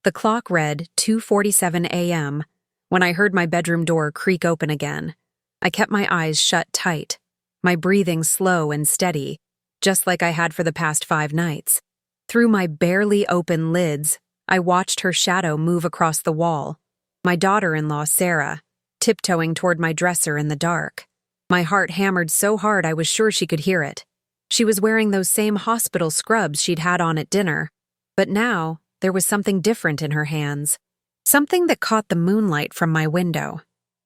The clock read 2:47 a.m. when I heard my bedroom door creak open again. I kept my eyes shut tight, my breathing slow and steady, just like I had for the past 5 nights. Through my barely open lids, I watched her shadow move across the wall, my daughter-in-law, Sarah, tiptoeing toward my dresser in the dark. My heart hammered so hard I was sure she could hear it. She was wearing those same hospital scrubs she'd had on at dinner, but now there was something different in her hands, something that caught the moonlight from my window.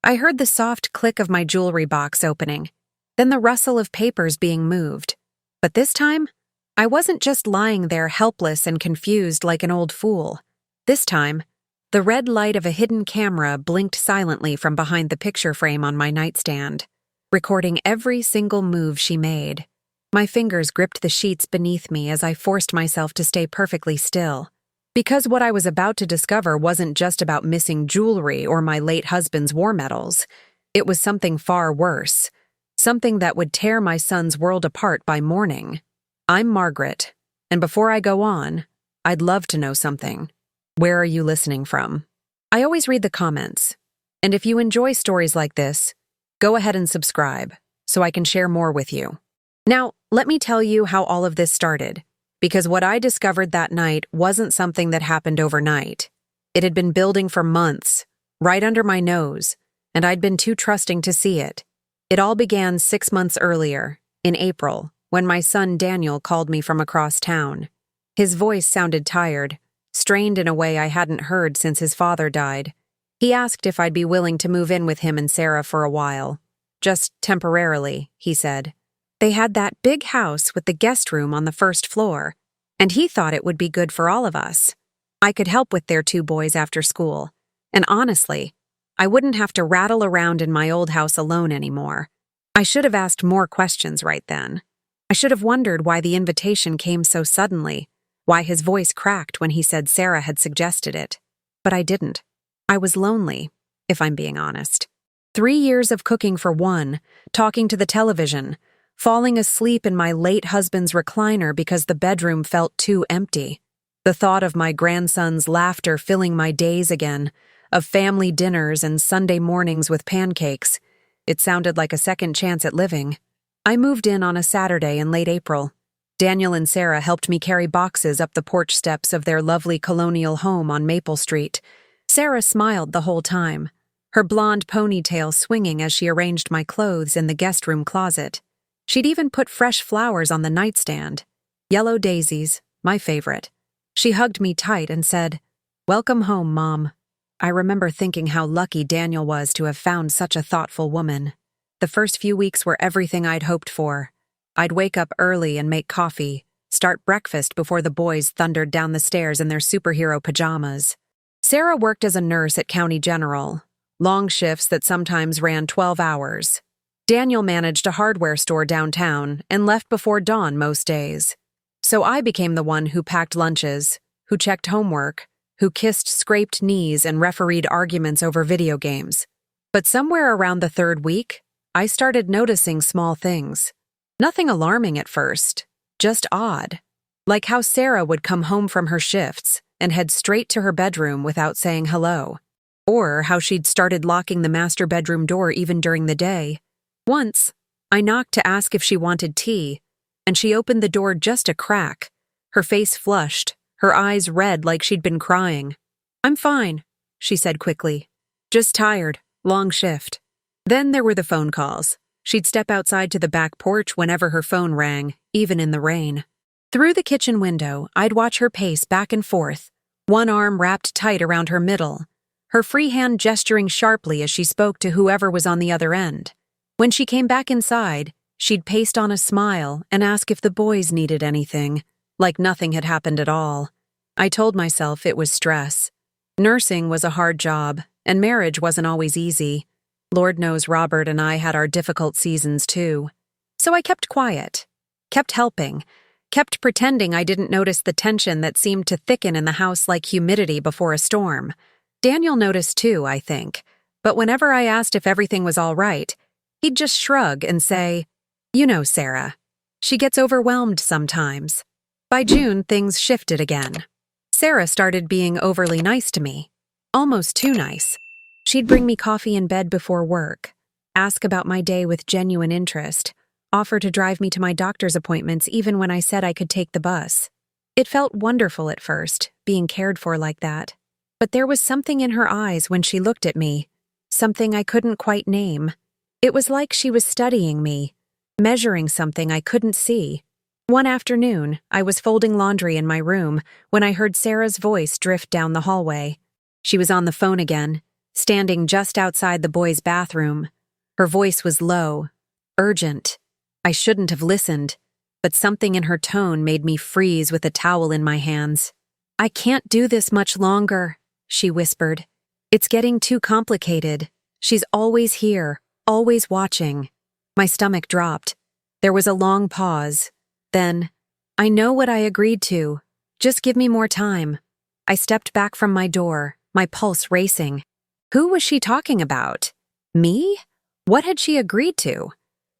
I heard the soft click of my jewelry box opening, then the rustle of papers being moved. But this time, I wasn't just lying there helpless and confused like an old fool. This time, the red light of a hidden camera blinked silently from behind the picture frame on my nightstand, recording every single move she made. My fingers gripped the sheets beneath me as I forced myself to stay perfectly still. Because what I was about to discover wasn't just about missing jewelry or my late husband's war medals. It was something far worse, something that would tear my son's world apart by morning. I'm Margaret, and before I go on, I'd love to know something. Where are you listening from? I always read the comments, and if you enjoy stories like this, go ahead and subscribe so I can share more with you. Now, let me tell you how all of this started, because what I discovered that night wasn't something that happened overnight. It had been building for months, right under my nose, and I'd been too trusting to see it. It all began 6 months earlier, in April, when my son Daniel called me from across town. His voice sounded tired, strained in a way I hadn't heard since his father died. He asked if I'd be willing to move in with him and Sarah for a while. Just temporarily, he said. They had that big house with the guest room on the first floor, and he thought it would be good for all of us. I could help with their 2 boys after school, and honestly, I wouldn't have to rattle around in my old house alone anymore. I should have asked more questions right then. I should have wondered why the invitation came so suddenly, why his voice cracked when he said Sarah had suggested it. But I didn't. I was lonely, if I'm being honest. 3 years of cooking for one, talking to the television, falling asleep in my late husband's recliner because the bedroom felt too empty. The thought of my grandson's laughter filling my days again, of family dinners and Sunday mornings with pancakes. It sounded like a second chance at living. I moved in on a Saturday in late April. Daniel and Sarah helped me carry boxes up the porch steps of their lovely colonial home on Maple Street. Sarah smiled the whole time, her blonde ponytail swinging as she arranged my clothes in the guest room closet. She'd even put fresh flowers on the nightstand. Yellow daisies, my favorite. She hugged me tight and said, "Welcome home, Mom." I remember thinking how lucky Daniel was to have found such a thoughtful woman. The first few weeks were everything I'd hoped for. I'd wake up early and make coffee, start breakfast before the boys thundered down the stairs in their superhero pajamas. Sarah worked as a nurse at County General, long shifts that sometimes ran 12 hours. Daniel managed a hardware store downtown and left before dawn most days. So I became the one who packed lunches, who checked homework, who kissed scraped knees and refereed arguments over video games. But somewhere around the 3rd week, I started noticing small things. Nothing alarming at first, just odd. Like how Sarah would come home from her shifts and head straight to her bedroom without saying hello. Or how she'd started locking the master bedroom door even during the day. Once, I knocked to ask if she wanted tea, and she opened the door just a crack, her face flushed, her eyes red like she'd been crying. "I'm fine," she said quickly. "Just tired, long shift." Then there were the phone calls. She'd step outside to the back porch whenever her phone rang, even in the rain. Through the kitchen window, I'd watch her pace back and forth, one arm wrapped tight around her middle, her free hand gesturing sharply as she spoke to whoever was on the other end. When she came back inside, she'd paste on a smile and ask if the boys needed anything, like nothing had happened at all. I told myself it was stress. Nursing was a hard job, and marriage wasn't always easy. Lord knows Robert and I had our difficult seasons too. So I kept quiet, kept helping, kept pretending I didn't notice the tension that seemed to thicken in the house like humidity before a storm. Daniel noticed too, I think, but whenever I asked if everything was all right, he'd just shrug and say, "You know Sarah. She gets overwhelmed sometimes." By June, things shifted again. Sarah started being overly nice to me. Almost too nice. She'd bring me coffee in bed before work, ask about my day with genuine interest, offer to drive me to my doctor's appointments even when I said I could take the bus. It felt wonderful at first, being cared for like that. But there was something in her eyes when she looked at me, something I couldn't quite name. It was like she was studying me, measuring something I couldn't see. One afternoon, I was folding laundry in my room when I heard Sarah's voice drift down the hallway. She was on the phone again, standing just outside the boys' bathroom. Her voice was low, urgent. I shouldn't have listened, but something in her tone made me freeze with a towel in my hands. "I can't do this much longer," she whispered. "It's getting too complicated. She's always here, always watching." My stomach dropped. There was a long pause. Then, "I know what I agreed to. Just give me more time." I stepped back from my door, my pulse racing. Who was she talking about? Me? What had she agreed to?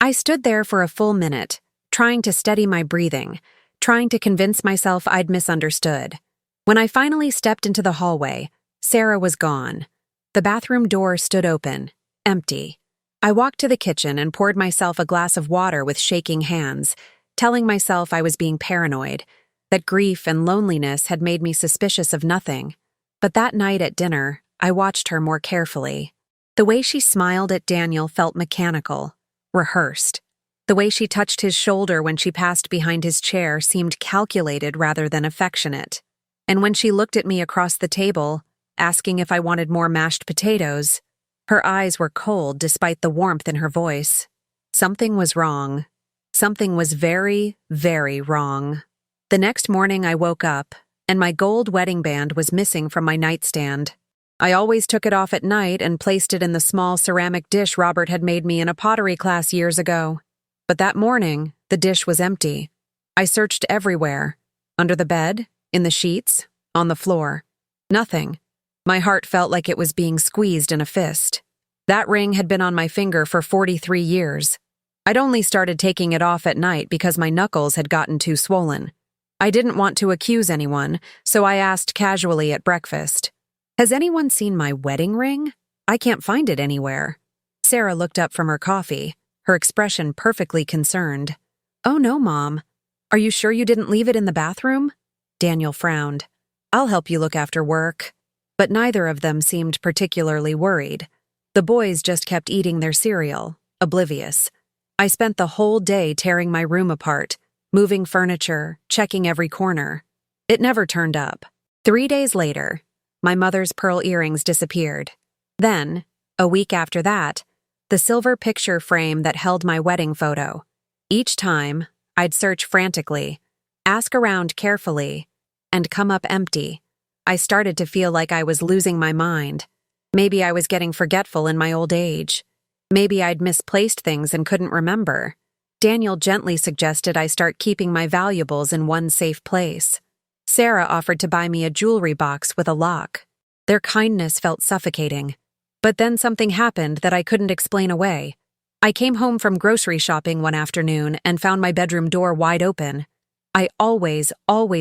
I stood there for a full minute, trying to steady my breathing, trying to convince myself I'd misunderstood. When I finally stepped into the hallway, Sarah was gone. The bathroom door stood open, empty. I walked to the kitchen and poured myself a glass of water with shaking hands, telling myself I was being paranoid, that grief and loneliness had made me suspicious of nothing. But that night at dinner, I watched her more carefully. The way she smiled at Daniel felt mechanical, rehearsed. The way she touched his shoulder when she passed behind his chair seemed calculated rather than affectionate. And when she looked at me across the table, asking if I wanted more mashed potatoes, her eyes were cold despite the warmth in her voice. Something was wrong. Something was very, very wrong. The next morning I woke up, and my gold wedding band was missing from my nightstand. I always took it off at night and placed it in the small ceramic dish Robert had made me in a pottery class years ago. But that morning, the dish was empty. I searched everywhere. Under the bed, in the sheets, on the floor. Nothing. My heart felt like it was being squeezed in a fist. That ring had been on my finger for 43 years. I'd only started taking it off at night because my knuckles had gotten too swollen. I didn't want to accuse anyone, so I asked casually at breakfast, "Has anyone seen my wedding ring? I can't find it anywhere." Sarah looked up from her coffee, her expression perfectly concerned. "Oh no, Mom. Are you sure you didn't leave it in the bathroom?" Daniel frowned. "I'll help you look after work." But neither of them seemed particularly worried. The boys just kept eating their cereal, oblivious. I spent the whole day tearing my room apart, moving furniture, checking every corner. It never turned up. 3 days later, my mother's pearl earrings disappeared. Then, a week after that, the silver picture frame that held my wedding photo. Each time, I'd search frantically, ask around carefully, and come up empty. I started to feel like I was losing my mind. Maybe I was getting forgetful in my old age. Maybe I'd misplaced things and couldn't remember. Daniel gently suggested I start keeping my valuables in one safe place. Sarah offered to buy me a jewelry box with a lock. Their kindness felt suffocating. But then something happened that I couldn't explain away. I came home from grocery shopping one afternoon and found my bedroom door wide open. I always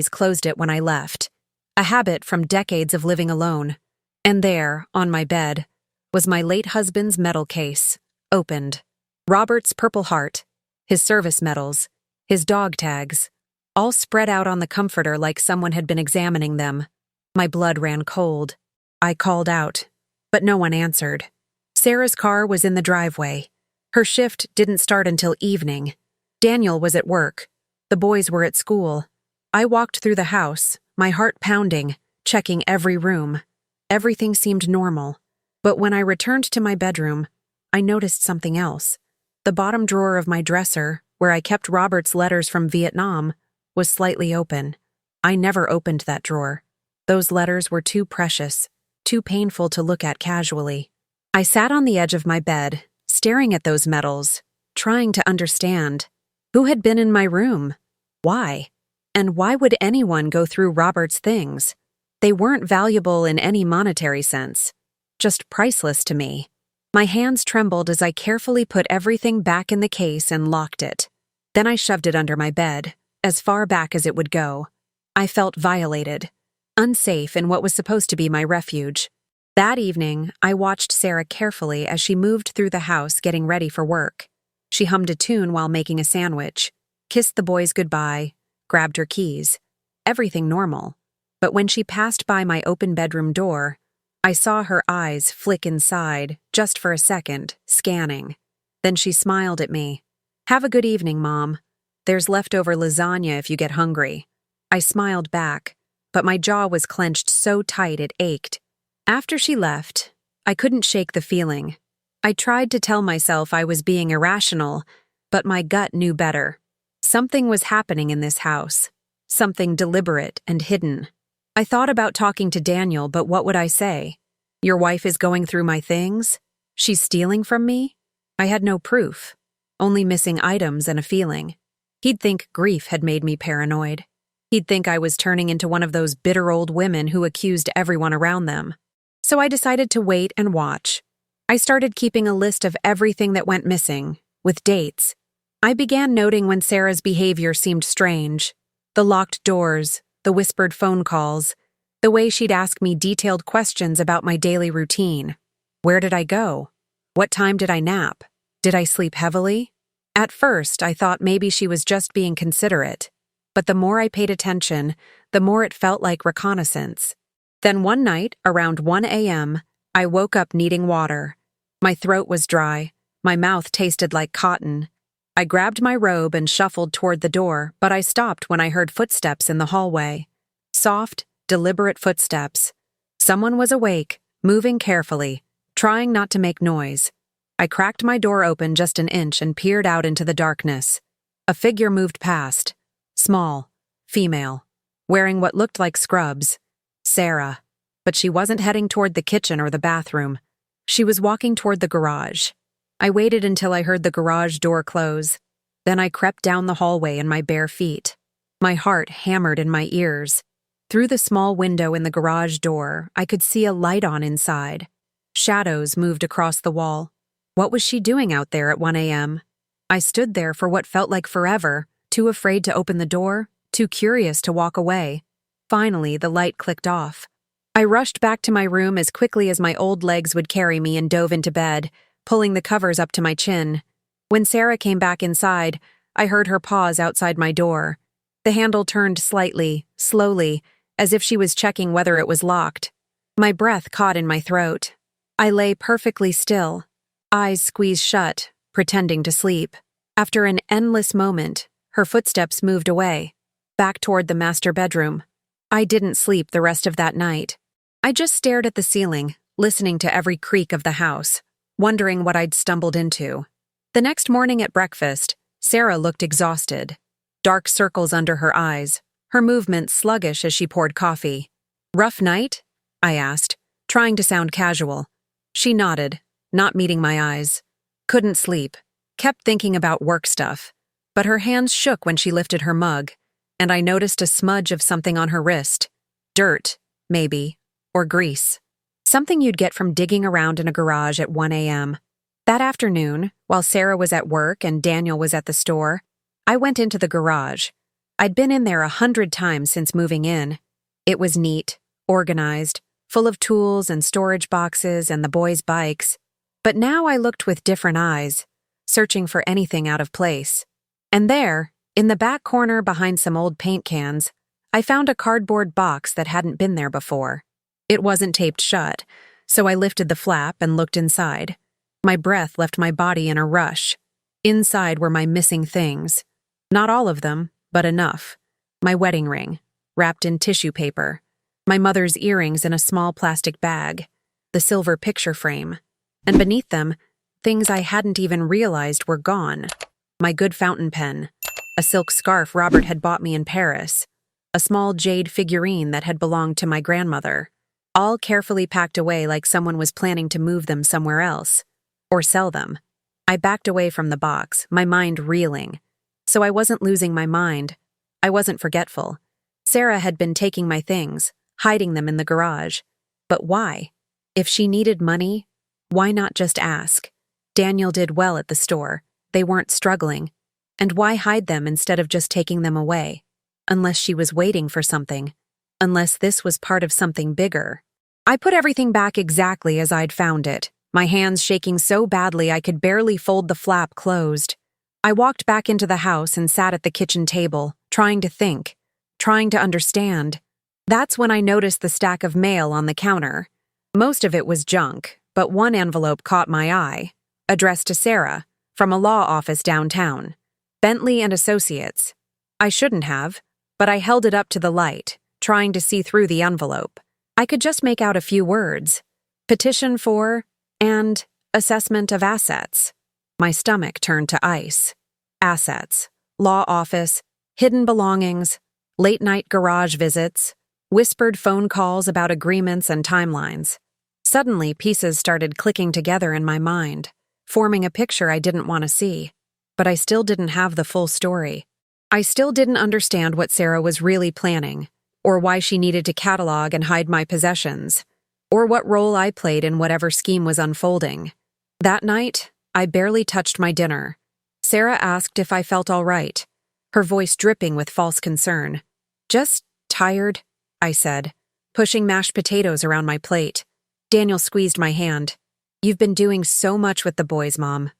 closed it when I left. A habit from decades of living alone. And there, on my bed, was my late husband's medal case, opened. Robert's Purple Heart, his service medals, his dog tags, all spread out on the comforter like someone had been examining them. My blood ran cold. I called out, but no one answered. Sarah's car was in the driveway. Her shift didn't start until evening. Daniel was at work. The boys were at school. I walked through the house, my heart pounding, checking every room. Everything seemed normal. But when I returned to my bedroom, I noticed something else. The bottom drawer of my dresser, where I kept Robert's letters from Vietnam, was slightly open. I never opened that drawer. Those letters were too precious, too painful to look at casually. I sat on the edge of my bed, staring at those medals, trying to understand. Who had been in my room? Why? And why would anyone go through Robert's things? They weren't valuable in any monetary sense, just priceless to me. My hands trembled as I carefully put everything back in the case and locked it. Then I shoved it under my bed, as far back as it would go. I felt violated. unsafe in what was supposed to be my refuge. That evening, I watched Sarah carefully as she moved through the house getting ready for work. She hummed a tune while making a sandwich, kissed the boys goodbye, grabbed her keys. Everything normal. But when she passed by my open bedroom door, I saw her eyes flick inside, just for a second, scanning. Then she smiled at me. "Have a good evening, Mom. There's leftover lasagna if you get hungry." I smiled back, but my jaw was clenched so tight it ached. After she left, I couldn't shake the feeling. I tried to tell myself I was being irrational, but my gut knew better. Something was happening in this house. Something deliberate and hidden. I thought about talking to Daniel, but what would I say? Your wife is going through my things? She's stealing from me? I had no proof, only missing items and a feeling. He'd think grief had made me paranoid. He'd think I was turning into one of those bitter old women who accused everyone around them. So I decided to wait and watch. I started keeping a list of everything that went missing, with dates. I began noting when Sarah's behavior seemed strange. The locked doors, the whispered phone calls, the way she'd ask me detailed questions about my daily routine. Where did I go? What time did I nap? Did I sleep heavily? At first, I thought maybe she was just being considerate. But the more I paid attention, the more it felt like reconnaissance. Then one night, around 1 a.m., I woke up needing water. My throat was dry. My mouth tasted like cotton. I grabbed my robe and shuffled toward the door, but I stopped when I heard footsteps in the hallway. Soft, deliberate footsteps. Someone was awake, moving carefully, trying not to make noise. I cracked my door open just an inch and peered out into the darkness. A figure moved past. Small, female, wearing what looked like scrubs. Sarah. But she wasn't heading toward the kitchen or the bathroom. She was walking toward the garage. I waited until I heard the garage door close. Then I crept down the hallway in my bare feet. My heart hammered in my ears. Through the small window in the garage door, I could see a light on inside. Shadows moved across the wall. What was she doing out there at 1 a.m.? I stood there for what felt like forever, too afraid to open the door, too curious to walk away. Finally, the light clicked off. I rushed back to my room as quickly as my old legs would carry me and dove into bed, pulling the covers up to my chin. When Sarah came back inside, I heard her pause outside my door. The handle turned slightly, slowly, as if she was checking whether it was locked. My breath caught in my throat. I lay perfectly still, eyes squeezed shut, pretending to sleep. After an endless moment, her footsteps moved away, back toward the master bedroom. I didn't sleep the rest of that night. I just stared at the ceiling, listening to every creak of the house, wondering what I'd stumbled into. The next morning at breakfast, Sarah looked exhausted. Dark circles under her eyes, her movements sluggish as she poured coffee. "Rough night?" I asked, trying to sound casual. She nodded, not meeting my eyes. Couldn't sleep, kept thinking about work stuff. But her hands shook when she lifted her mug, and I noticed a smudge of something on her wrist. Dirt, maybe, or grease. Something you'd get from digging around in a garage at 1 a.m. That afternoon, while Sarah was at work and Daniel was at the store, I went into the garage. I'd been in there 100 times since moving in. It was neat, organized, full of tools and storage boxes and the boys' bikes. But now I looked with different eyes, searching for anything out of place. And there, in the back corner behind some old paint cans, I found a cardboard box that hadn't been there before. It wasn't taped shut, so I lifted the flap and looked inside. My breath left my body in a rush. Inside were my missing things. Not all of them, but enough. My wedding ring, wrapped in tissue paper. My mother's earrings in a small plastic bag. The silver picture frame. And beneath them, things I hadn't even realized were gone. My good fountain pen. A silk scarf Robert had bought me in Paris. A small jade figurine that had belonged to my grandmother. All carefully packed away like someone was planning to move them somewhere else. Or sell them. I backed away from the box, my mind reeling. So I wasn't losing my mind. I wasn't forgetful. Sarah had been taking my things, hiding them in the garage. But why? If she needed money, why not just ask? Daniel did well at the store. They weren't struggling. And why hide them instead of just taking them away? Unless she was waiting for something. unless this was part of something bigger. I put everything back exactly as I'd found it, my hands shaking so badly I could barely fold the flap closed. I walked back into the house and sat at the kitchen table, trying to think, trying to understand. That's when I noticed the stack of mail on the counter. Most of it was junk, but one envelope caught my eye, addressed to Sarah, from a law office downtown. Bentley and Associates. I shouldn't have, but I held it up to the light, trying to see through the envelope. I could just make out a few words. Petition for, and assessment of assets. My stomach turned to ice. Assets, law office, hidden belongings, late-night garage visits, whispered phone calls about agreements and timelines. Suddenly, pieces started clicking together in my mind, forming a picture I didn't want to see. But I still didn't have the full story. I still didn't understand what Sarah was really planning, or why she needed to catalog and hide my possessions, or what role I played in whatever scheme was unfolding. That night, I barely touched my dinner. Sarah asked if I felt all right, her voice dripping with false concern. Just tired, I said, pushing mashed potatoes around my plate. Daniel squeezed my hand. You've been doing so much with the boys, Mom.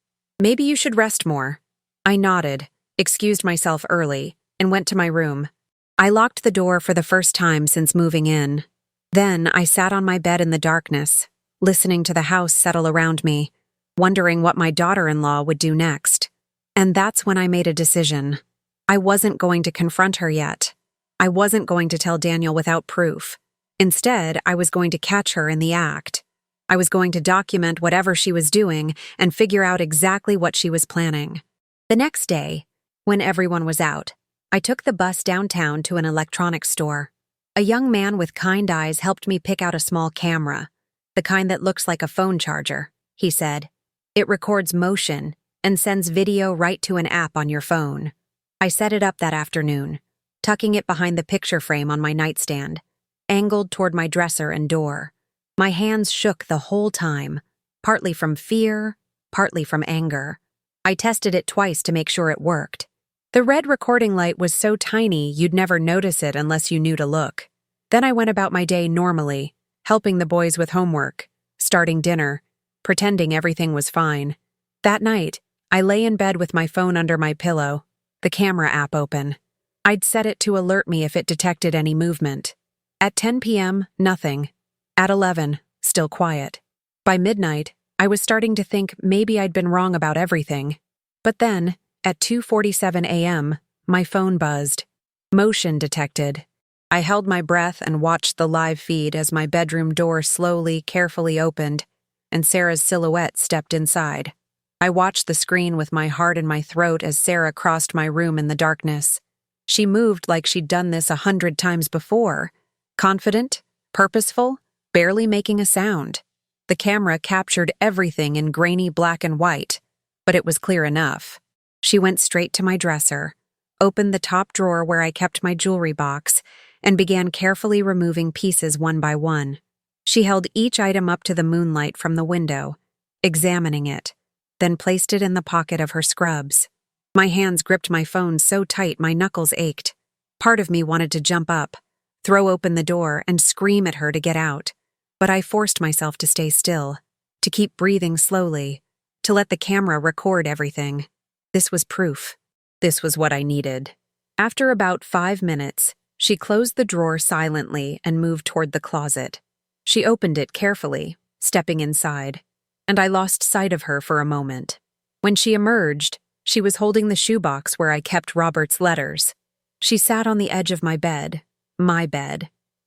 Maybe you should rest more. I nodded, excused myself early, and went to my room. I locked the door for the first time since moving in. Then I sat on my bed in the darkness, listening to the house settle around me, wondering what my daughter-in-law would do next. And that's when I made a decision. I wasn't going to confront her yet. I wasn't going to tell Daniel without proof. Instead, I was going to catch her in the act. I was going to document whatever she was doing and figure out exactly what she was planning. The next day, when everyone was out, I took the bus downtown to an electronics store. A young man with kind eyes helped me pick out a small camera, the kind that looks like a phone charger, he said. It records motion and sends video right to an app on your phone. I set it up that afternoon, tucking it behind the picture frame on my nightstand, angled toward my dresser and door. My hands shook the whole time, partly from fear, partly from anger. I tested it twice to make sure it worked. The red recording light was so tiny you'd never notice it unless you knew to look. Then I went about my day normally, helping the boys with homework, starting dinner, pretending everything was fine. That night, I lay in bed with my phone under my pillow, the camera app open. I'd set it to alert me if it detected any movement. At 10 p.m., nothing. At 11, still quiet. By midnight, I was starting to think maybe I'd been wrong about everything. But then, at 2:47 a.m., my phone buzzed. Motion detected. I held my breath and watched the live feed as my bedroom door slowly, carefully opened, and Sarah's silhouette stepped inside. I watched the screen with my heart in my throat as Sarah crossed my room in the darkness. She moved like she'd done this 100 times before. Confident, purposeful, barely making a sound. The camera captured everything in grainy black and white, but it was clear enough. She went straight to my dresser, opened the top drawer where I kept my jewelry box, and began carefully removing pieces one by one. She held each item up to the moonlight from the window, examining it, then placed it in the pocket of her scrubs. My hands gripped my phone so tight my knuckles ached. Part of me wanted to jump up, throw open the door, and scream at her to get out. But I forced myself to stay still, to keep breathing slowly, to let the camera record everything. This was proof. This was what I needed. After about 5 minutes, she closed the drawer silently and moved toward the closet. She opened it carefully, stepping inside, and I lost sight of her for a moment. When she emerged, she was holding the shoebox where I kept Robert's letters. She sat on the edge of my bed,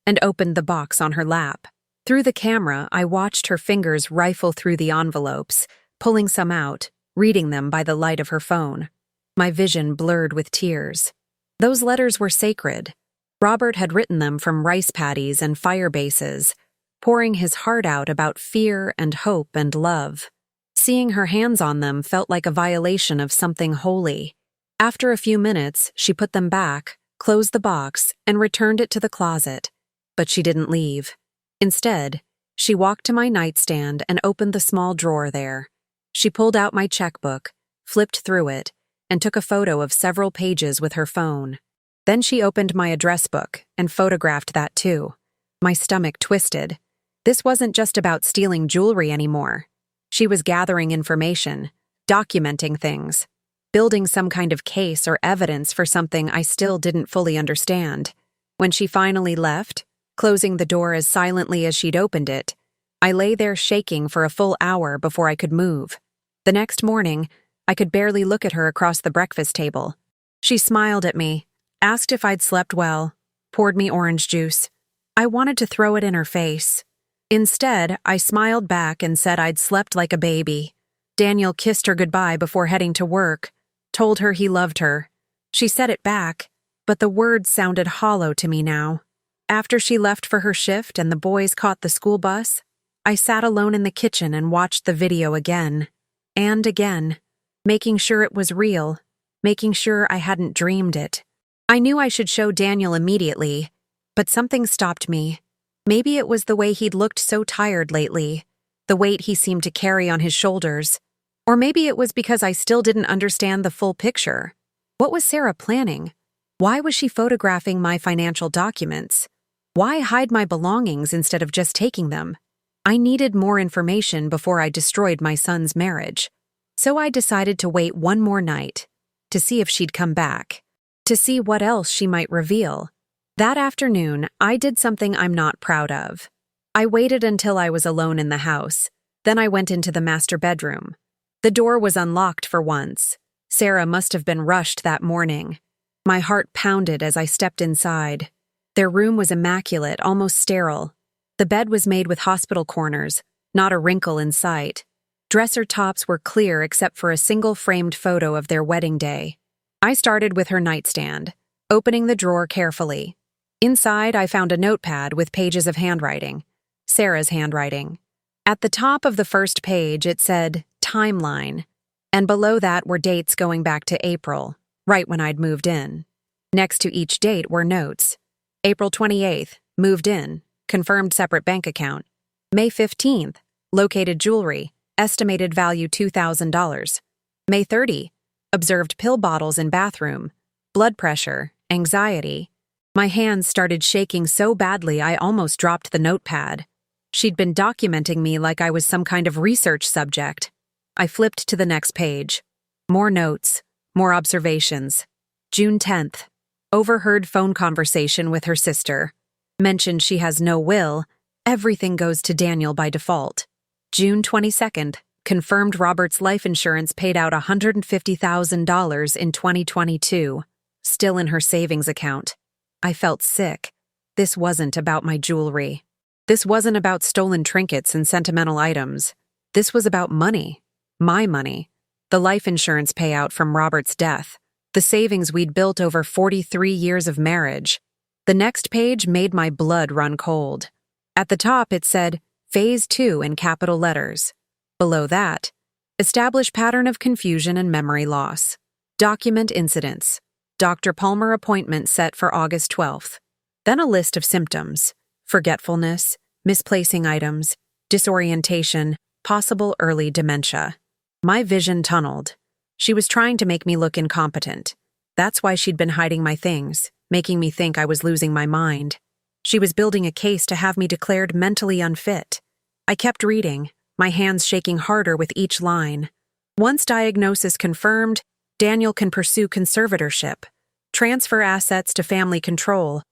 and opened the box on her lap. Through the camera, I watched her fingers rifle through the envelopes, pulling some out, reading them by the light of her phone. My vision blurred with tears. Those letters were sacred. Robert had written them from rice paddies and fire bases, pouring his heart out about fear and hope and love. Seeing her hands on them felt like a violation of something holy. After a few minutes, she put them back, closed the box, and returned it to the closet. But she didn't leave. Instead, she walked to my nightstand and opened the small drawer there. She pulled out my checkbook, flipped through it, and took a photo of several pages with her phone. Then she opened my address book and photographed that too. My stomach twisted. This wasn't just about stealing jewelry anymore. She was gathering information, documenting things, building some kind of case or evidence for something I still didn't fully understand. When she finally left, closing the door as silently as she'd opened it, I lay there shaking for a full hour before I could move. The next morning, I could barely look at her across the breakfast table. She smiled at me, asked if I'd slept well, poured me orange juice. I wanted to throw it in her face. Instead, I smiled back and said I'd slept like a baby. Daniel kissed her goodbye before heading to work, told her he loved her. She said it back, but the words sounded hollow to me now. After she left for her shift and the boys caught the school bus, I sat alone in the kitchen and watched the video again. And again, making sure it was real, making sure I hadn't dreamed it. I knew I should show Daniel immediately, but something stopped me. Maybe it was the way he'd looked so tired lately, the weight he seemed to carry on his shoulders. Or maybe it was because I still didn't understand the full picture. What was Sarah planning? Why was she photographing my financial documents? Why hide my belongings instead of just taking them? I needed more information before I destroyed my son's marriage. So I decided to wait one more night, to see if she'd come back, to see what else she might reveal. That afternoon, I did something I'm not proud of. I waited until I was alone in the house. Then I went into the master bedroom. The door was unlocked for once. Sarah must have been rushed that morning. My heart pounded as I stepped inside. Their room was immaculate, almost sterile. The bed was made with hospital corners, not a wrinkle in sight. Dresser tops were clear except for a single framed photo of their wedding day. I started with her nightstand, opening the drawer carefully. Inside, I found a notepad with pages of handwriting. Sarah's handwriting. At the top of the first page, it said, Timeline, and below that were dates going back to April, right when I'd moved in. Next to each date were notes. April 28th, moved in, confirmed separate bank account. May 15th, located jewelry, estimated value $2,000. May 30, observed pill bottles in bathroom, blood pressure, anxiety. My hands started shaking so badly I almost dropped the notepad. She'd been documenting me like I was some kind of research subject. I flipped to the next page. More notes, more observations. June 10th. Overheard phone conversation with her sister. Mentioned she has no will. Everything goes to Daniel by default. June 22nd. Confirmed Robert's life insurance paid out $150,000 in 2022. Still in her savings account. I felt sick. This wasn't about my jewelry. This wasn't about stolen trinkets and sentimental items. This was about money. My money. The life insurance payout from Robert's death. The savings we'd built over 43 years of marriage. The next page made my blood run cold. At the top it said, Phase 2 in capital letters. Below that, establish pattern of confusion and memory loss. Document incidents. Dr. Palmer appointment set for August 12th. Then a list of symptoms. Forgetfulness, misplacing items, disorientation, possible early dementia. My vision tunneled. She was trying to make me look incompetent. That's why she'd been hiding my things, making me think I was losing my mind. She was building a case to have me declared mentally unfit. I kept reading, my hands shaking harder with each line. Once diagnosis confirmed, Daniel can pursue conservatorship, transfer assets to family control,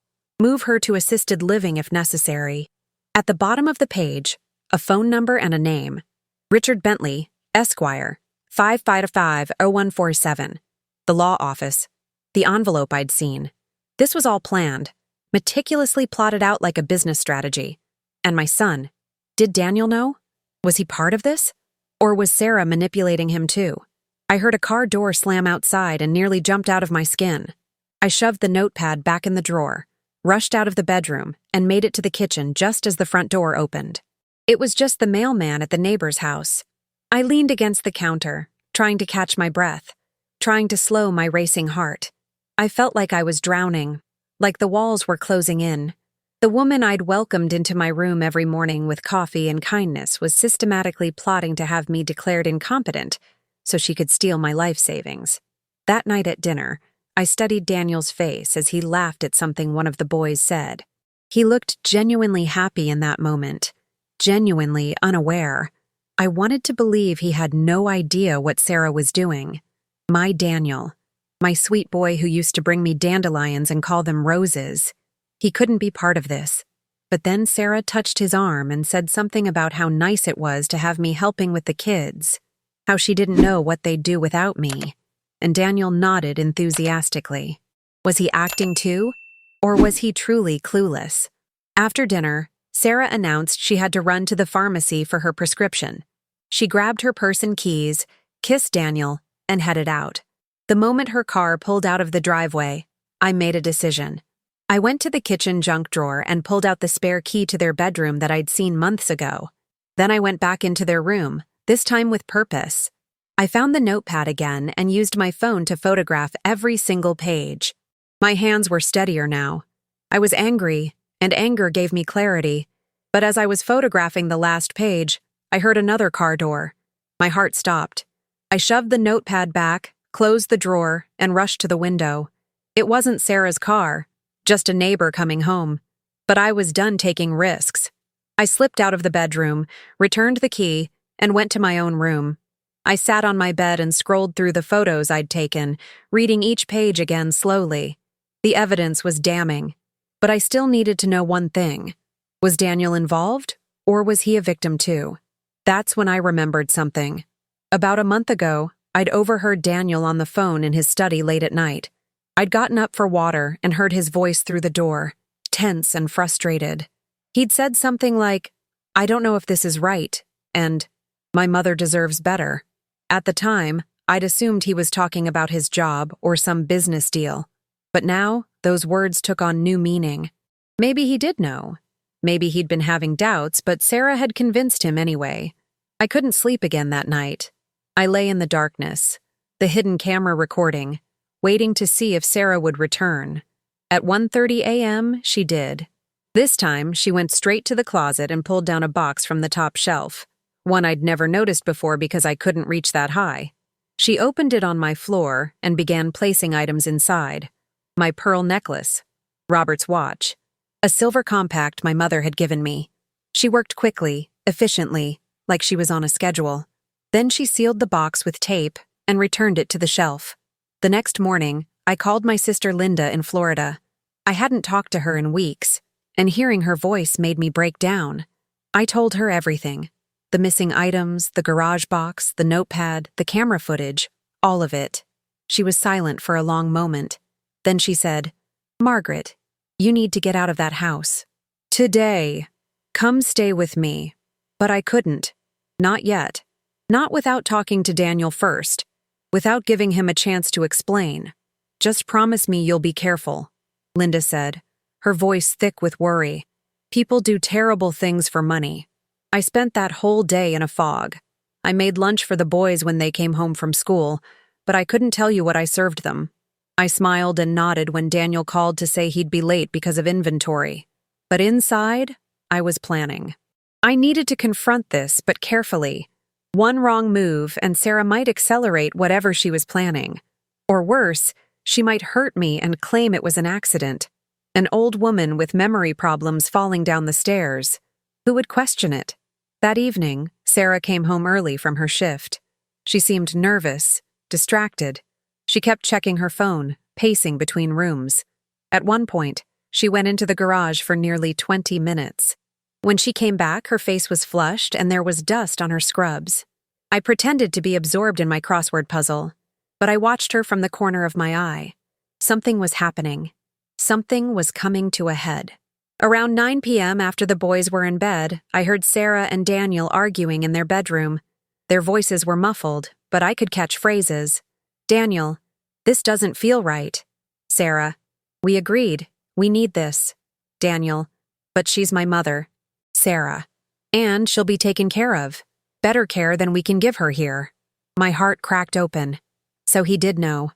move her to assisted living if necessary. At the bottom of the page, a phone number and a name. Richard Bentley, Esquire, 555-0147. The law office. The envelope I'd seen. This was all planned, meticulously plotted out like a business strategy. And my son. Did Daniel know? Was he part of this? Or was Sarah manipulating him too? I heard a car door slam outside and nearly jumped out of my skin. I shoved the notepad back in the drawer, rushed out of the bedroom, and made it to the kitchen just as the front door opened. It was just the mailman at the neighbor's house. I leaned against the counter, trying to catch my breath, trying to slow my racing heart. I felt like I was drowning, like the walls were closing in. The woman I'd welcomed into my room every morning with coffee and kindness was systematically plotting to have me declared incompetent so she could steal my life savings. That night at dinner, I studied Daniel's face as he laughed at something one of the boys said. He looked genuinely happy in that moment, genuinely unaware. I wanted to believe he had no idea what Sarah was doing. My Daniel, my sweet boy who used to bring me dandelions and call them roses. He couldn't be part of this. But then Sarah touched his arm and said something about how nice it was to have me helping with the kids, how she didn't know what they'd do without me. And Daniel nodded enthusiastically. Was he acting too? Or was he truly clueless? After dinner, Sarah announced she had to run to the pharmacy for her prescription. She grabbed her purse and keys, kissed Daniel, and headed out. The moment her car pulled out of the driveway, I made a decision. I went to the kitchen junk drawer and pulled out the spare key to their bedroom that I'd seen months ago. Then I went back into their room, this time with purpose. I found the notepad again and used my phone to photograph every single page. My hands were steadier now. I was angry, and anger gave me clarity. But as I was photographing the last page, I heard another car door. My heart stopped. I shoved the notepad back, closed the drawer, and rushed to the window. It wasn't Sarah's car, just a neighbor coming home. But I was done taking risks. I slipped out of the bedroom, returned the key, and went to my own room. I sat on my bed and scrolled through the photos I'd taken, reading each page again slowly. The evidence was damning. But I still needed to know one thing. Was Daniel involved, or was he a victim too? That's when I remembered something. About a month ago, I'd overheard Daniel on the phone in his study late at night. I'd gotten up for water and heard his voice through the door, tense and frustrated. He'd said something like, "I don't know if this is right," and "My mother deserves better." At the time, I'd assumed he was talking about his job or some business deal. But now, those words took on new meaning. Maybe he did know. Maybe he'd been having doubts, but Sarah had convinced him anyway. I couldn't sleep again that night. I lay in the darkness, the hidden camera recording, waiting to see if Sarah would return. At 1:30 a.m., she did. This time, she went straight to the closet and pulled down a box from the top shelf, one I'd never noticed before because I couldn't reach that high. She opened it on my floor and began placing items inside. My pearl necklace, Robert's watch, a silver compact my mother had given me. She worked quickly, efficiently, like she was on a schedule. Then she sealed the box with tape and returned it to the shelf. The next morning, I called my sister Linda in Florida. I hadn't talked to her in weeks, and hearing her voice made me break down. I told her everything. The missing items, the garage box, the notepad, the camera footage, all of it. She was silent for a long moment. Then she said, "Margaret, you need to get out of that house. Today. Come stay with me." But I couldn't. Not yet. Not without talking to Daniel first. Without giving him a chance to explain. "Just promise me you'll be careful," Linda said, her voice thick with worry. "People do terrible things for money." I spent that whole day in a fog. I made lunch for the boys when they came home from school, but I couldn't tell you what I served them. I smiled and nodded when Daniel called to say he'd be late because of inventory. But inside, I was planning. I needed to confront this, but carefully. One wrong move, and Sarah might accelerate whatever she was planning. Or worse, she might hurt me and claim it was an accident. An old woman with memory problems falling down the stairs. Who would question it? That evening, Sarah came home early from her shift. She seemed nervous, distracted. She kept checking her phone, pacing between rooms. At one point, she went into the garage for nearly 20 minutes. When she came back, her face was flushed and there was dust on her scrubs. I pretended to be absorbed in my crossword puzzle, but I watched her from the corner of my eye. Something was happening. Something was coming to a head. Around 9 p.m. after the boys were in bed, I heard Sarah and Daniel arguing in their bedroom. Their voices were muffled, but I could catch phrases. "Daniel, this doesn't feel right." Sarah, "We agreed. We need this." Daniel, "But she's my mother." Sarah, "And she'll be taken care of. Better care than we can give her here." My heart cracked open. So he did know.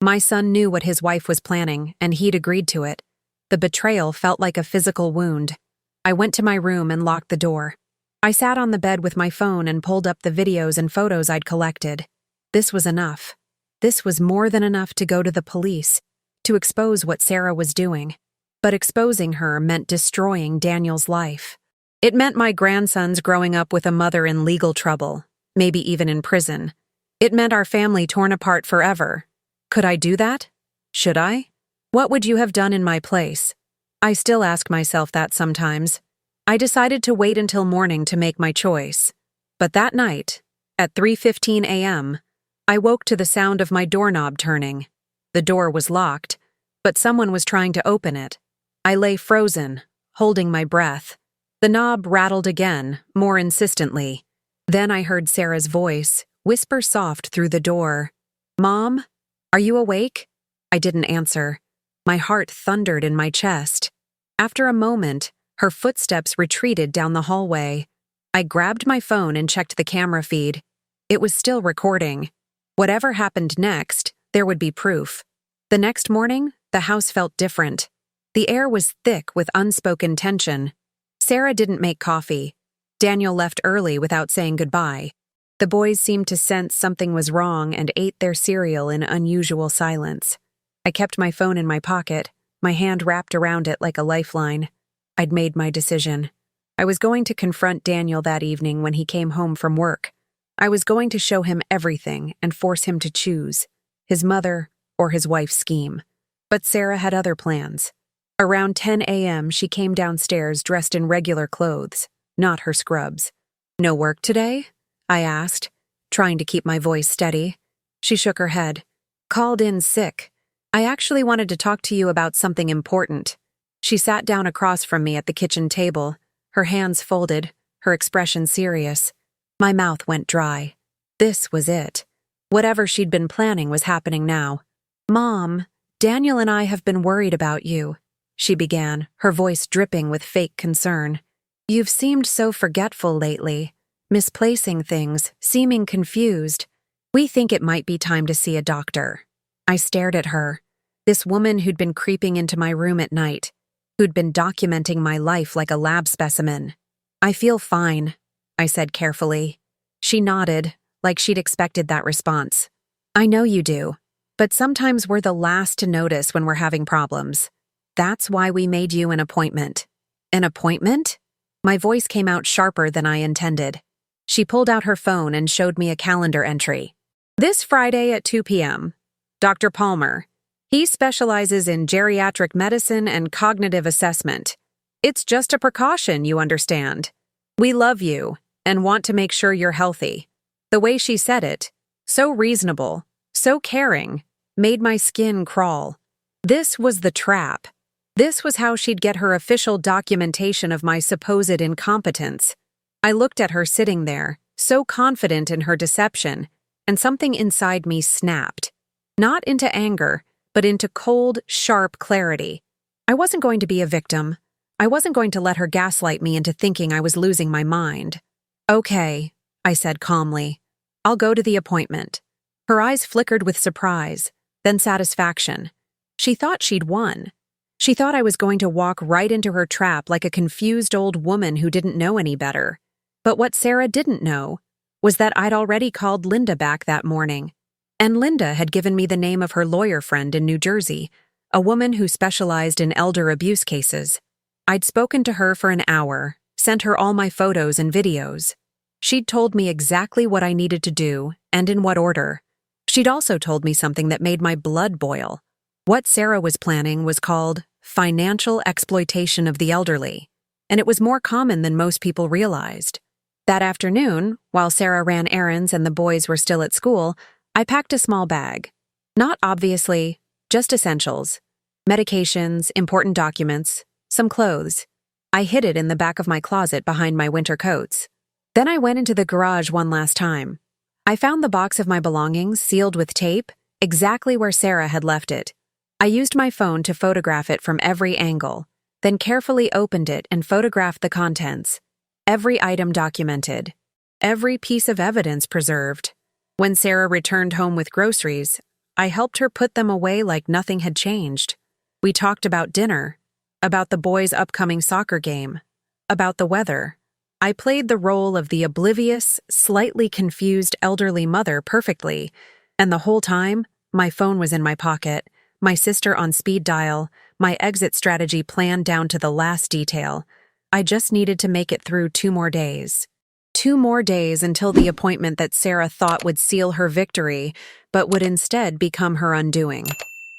My son knew what his wife was planning, and he'd agreed to it. The betrayal felt like a physical wound. I went to my room and locked the door. I sat on the bed with my phone and pulled up the videos and photos I'd collected. This was enough. this was more than enough to go to the police, to expose what Sarah was doing. But exposing her meant destroying Daniel's life. It meant my grandsons growing up with a mother in legal trouble, maybe even in prison. It meant our family torn apart forever. Could I do that? Should I? What would you have done in my place? I still ask myself that sometimes. I decided to wait until morning to make my choice. But that night, at 3:15 a.m., I woke to the sound of my doorknob turning. The door was locked, but someone was trying to open it. I lay frozen, holding my breath. The knob rattled again, more insistently. Then I heard Sarah's voice, whisper soft through the door. "Mom, are you awake?" I didn't answer. My heart thundered in my chest. After a moment, her footsteps retreated down the hallway. I grabbed my phone and checked the camera feed. It was still recording. Whatever happened next, there would be proof. The next morning, the house felt different. The air was thick with unspoken tension. Sarah didn't make coffee. Daniel left early without saying goodbye. The boys seemed to sense something was wrong and ate their cereal in unusual silence. I kept my phone in my pocket, my hand wrapped around it like a lifeline. I'd made my decision. I was going to confront Daniel that evening when he came home from work. I was going to show him everything and force him to choose, his mother or his wife's scheme. But Sarah had other plans. Around 10 a.m., she came downstairs dressed in regular clothes, not her scrubs. "No work today?" I asked, trying to keep my voice steady. She shook her head. "Called in sick. I actually wanted to talk to you about something important." She sat down across from me at the kitchen table, her hands folded, her expression serious. My mouth went dry. This was it. Whatever she'd been planning was happening now. "Mom, Daniel and I have been worried about you," she began, her voice dripping with fake concern. "You've seemed so forgetful lately, misplacing things, seeming confused. We think it might be time to see a doctor." I stared at her, this woman who'd been creeping into my room at night, who'd been documenting my life like a lab specimen. "I feel fine," I said carefully. She nodded, like she'd expected that response. "I know you do, but sometimes we're the last to notice when we're having problems. That's why we made you an appointment." "An appointment?" My voice came out sharper than I intended. She pulled out her phone and showed me a calendar entry. "This Friday at 2 p.m. Dr. Palmer. He specializes in geriatric medicine and cognitive assessment. It's just a precaution, you understand. We love you and want to make sure you're healthy." The way she said it, so reasonable, so caring, made my skin crawl. This was the trap. This was how she'd get her official documentation of my supposed incompetence. I looked at her sitting there, so confident in her deception, and something inside me snapped. Not into anger, but into cold, sharp clarity. I wasn't going to be a victim. I wasn't going to let her gaslight me into thinking I was losing my mind. "Okay," I said calmly. "I'll go to the appointment." Her eyes flickered with surprise, then satisfaction. She thought she'd won. She thought I was going to walk right into her trap like a confused old woman who didn't know any better. But what Sarah didn't know was that I'd already called Linda back that morning. And Linda had given me the name of her lawyer friend in New Jersey, a woman who specialized in elder abuse cases. I'd spoken to her for an hour, sent her all my photos and videos. She'd told me exactly what I needed to do and in what order. She'd also told me something that made my blood boil. What Sarah was planning was called financial exploitation of the elderly, and it was more common than most people realized. That afternoon, while Sarah ran errands and the boys were still at school, I packed a small bag. Not obviously, just essentials. Medications, important documents, some clothes. I hid it in the back of my closet behind my winter coats. Then I went into the garage one last time. I found the box of my belongings sealed with tape, exactly where Sarah had left it. I used my phone to photograph it from every angle, then carefully opened it and photographed the contents. Every item documented. Every piece of evidence preserved. When Sarah returned home with groceries, I helped her put them away like nothing had changed. We talked about dinner, about the boys' upcoming soccer game, about the weather. I played the role of the oblivious, slightly confused elderly mother perfectly, and the whole time, My phone was in my pocket, my sister on speed dial, my exit strategy planned down to the last detail. I just needed to make it through 2 more days. 2 more days until the appointment that Sarah thought would seal her victory, but would instead become her undoing.